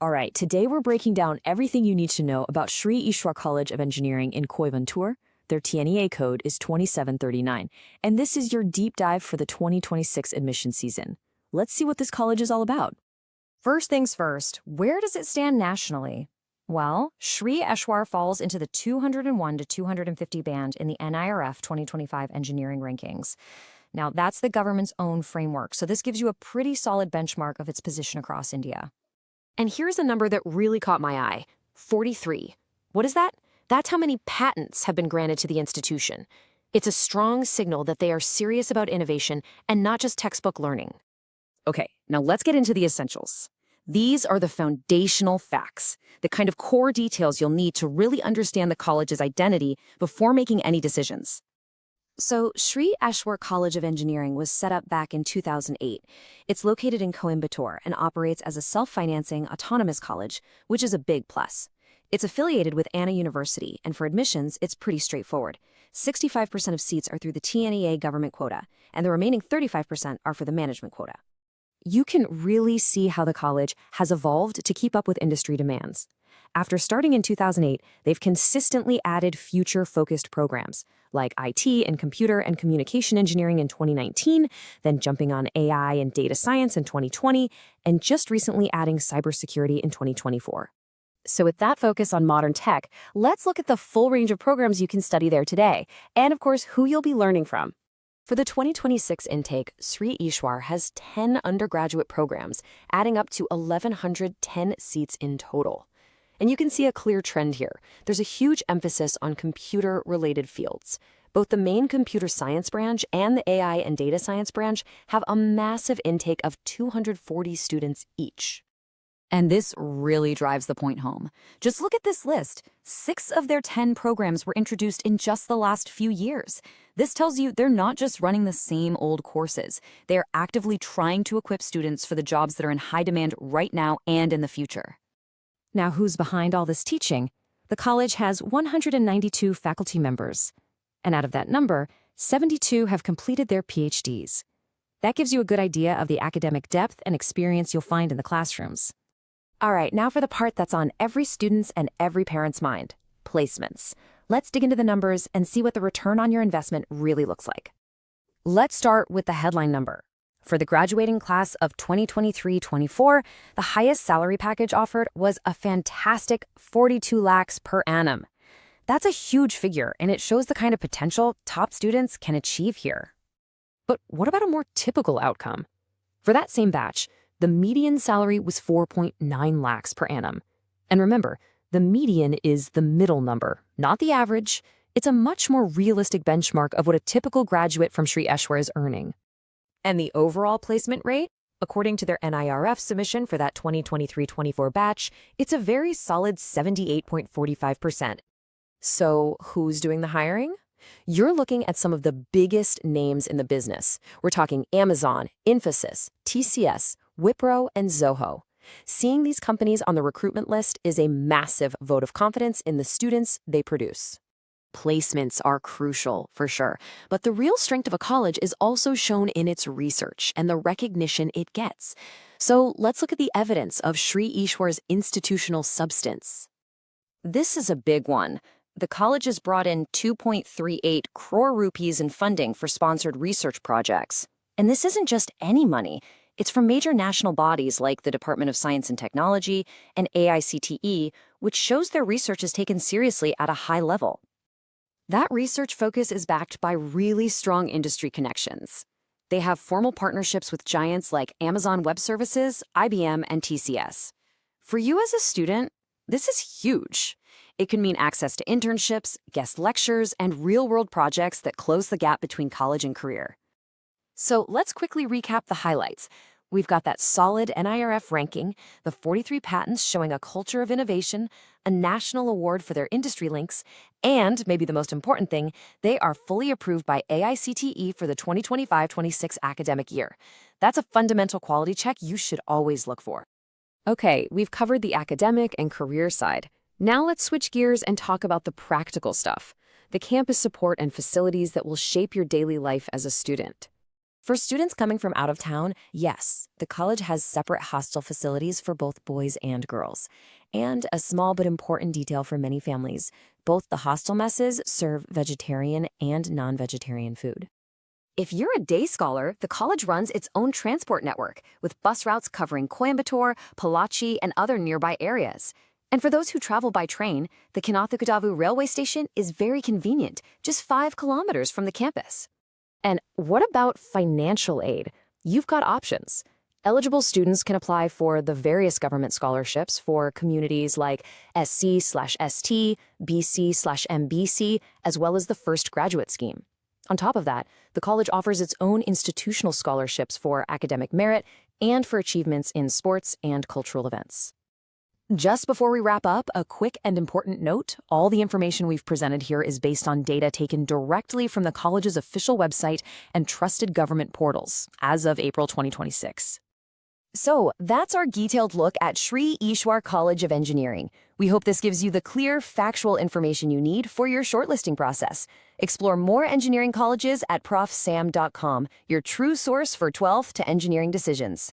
All right, today we're breaking down everything you need to know about Sri Eshwar College of Engineering in Coimbatore. Their TNEA code is 2739, and this is your deep dive for the 2026 admission season. Let's see what this college is all about. First things first, where does it stand nationally? Well, Sri Eshwar falls into the 201 to 250 band in the NIRF 2025 engineering rankings. Now, that's the government's own framework, so this gives you a pretty solid benchmark of its position across India. And here's a number that really caught my eye, 43. What is that? That's how many patents have been granted to the institution. It's a strong signal that they are serious about innovation and not just textbook learning. Okay, now let's get into the essentials. These are the foundational facts, the kind of core details you'll need to really understand the college's identity before making any decisions. So, Sri Eshwar College of Engineering was set up back in 2008. It's located in Coimbatore and operates as a self-financing, autonomous college, which is a big plus. It's affiliated with Anna University, and for admissions, it's pretty straightforward. 65% of seats are through the TNEA government quota, and the remaining 35% are for the management quota. You can really see how the college has evolved to keep up with industry demands. After starting in 2008, they've consistently added future-focused programs, like IT and computer and communication engineering in 2019, then jumping on AI and data science in 2020, and just recently adding cybersecurity in 2024. So with that focus on modern tech, let's look at the full range of programs you can study there today, and of course, who you'll be learning from. For the 2026 intake, Sri Eshwar has 10 undergraduate programs, adding up to 1,110 seats in total. And you can see a clear trend here. There's a huge emphasis on computer-related fields. Both the main computer science branch and the AI and data science branch have a massive intake of 240 students each. And this really drives the point home. Just look at this list. 6 of their 10 programs were introduced in just the last few years. This tells you they're not just running the same old courses. They are actively trying to equip students for the jobs that are in high demand right now and in the future. Now, who's behind all this teaching? The college has 192 faculty members. And out of that number, 72 have completed their PhDs. That gives you a good idea of the academic depth and experience you'll find in the classrooms. All right, now for the part that's on every student's and every parent's mind, placements. Let's dig into the numbers and see what the return on your investment really looks like. Let's start with the headline number. For the graduating class of 2023-24, the highest salary package offered was a fantastic 42 lakhs per annum. That's a huge figure, and it shows the kind of potential top students can achieve here. But what about a more typical outcome? For that same batch, the median salary was 4.9 lakhs per annum. And remember, the median is the middle number, not the average. It's a much more realistic benchmark of what a typical graduate from Sri Eshwar is earning. And the overall placement rate, according to their NIRF submission for that 2023-24 batch, it's a very solid 78.45%. So who's doing the hiring? You're looking at some of the biggest names in the business. We're talking Amazon, Infosys, TCS, Wipro, and Zoho. Seeing these companies on the recruitment list is a massive vote of confidence in the students they produce. Placements are crucial, for sure, but the real strength of a college is also shown in its research and the recognition it gets. So let's look at the evidence of Sri Eshwar's institutional substance. This is a big one. The college has brought in 2.38 crore rupees in funding for sponsored research projects. And this isn't just any money. It's from major national bodies like the Department of Science and Technology and AICTE, which shows their research is taken seriously at a high level. That research focus is backed by really strong industry connections. They have formal partnerships with giants like Amazon Web Services, IBM, and TCS. For you as a student, this is huge. It can mean access to internships, guest lectures, and real-world projects that close the gap between college and career. So let's quickly recap the highlights. We've got that solid NIRF ranking, the 43 patents showing a culture of innovation, a national award for their industry links, and, maybe the most important thing, they are fully approved by AICTE for the 2025-26 academic year. That's a fundamental quality check you should always look for. Okay, we've covered the academic and career side. Now let's switch gears and talk about the practical stuff, the campus support and facilities that will shape your daily life as a student. For students coming from out of town, yes, the college has separate hostel facilities for both boys and girls. And a small but important detail for many families, both the hostel messes serve vegetarian and non-vegetarian food. If you're a day scholar, the college runs its own transport network, with bus routes covering Coimbatore, Pollachi, and other nearby areas. And for those who travel by train, the Kinathukadavu railway station is very convenient, just 5 kilometers from the campus. And what about financial aid? You've got options. Eligible students can apply for the various government scholarships for communities like SC/ST, BC/MBC, as well as the First Graduate Scheme. On top of that, the college offers its own institutional scholarships for academic merit and for achievements in sports and cultural events. Just before we wrap up, a quick and important note. All the information we've presented here is based on data taken directly from the college's official website and trusted government portals as of April 2026. So that's our detailed look at Sri Eshwar College of Engineering. We hope this gives you the clear, factual information you need for your shortlisting process. Explore more engineering colleges at profsam.com, your true source for 12th to engineering decisions.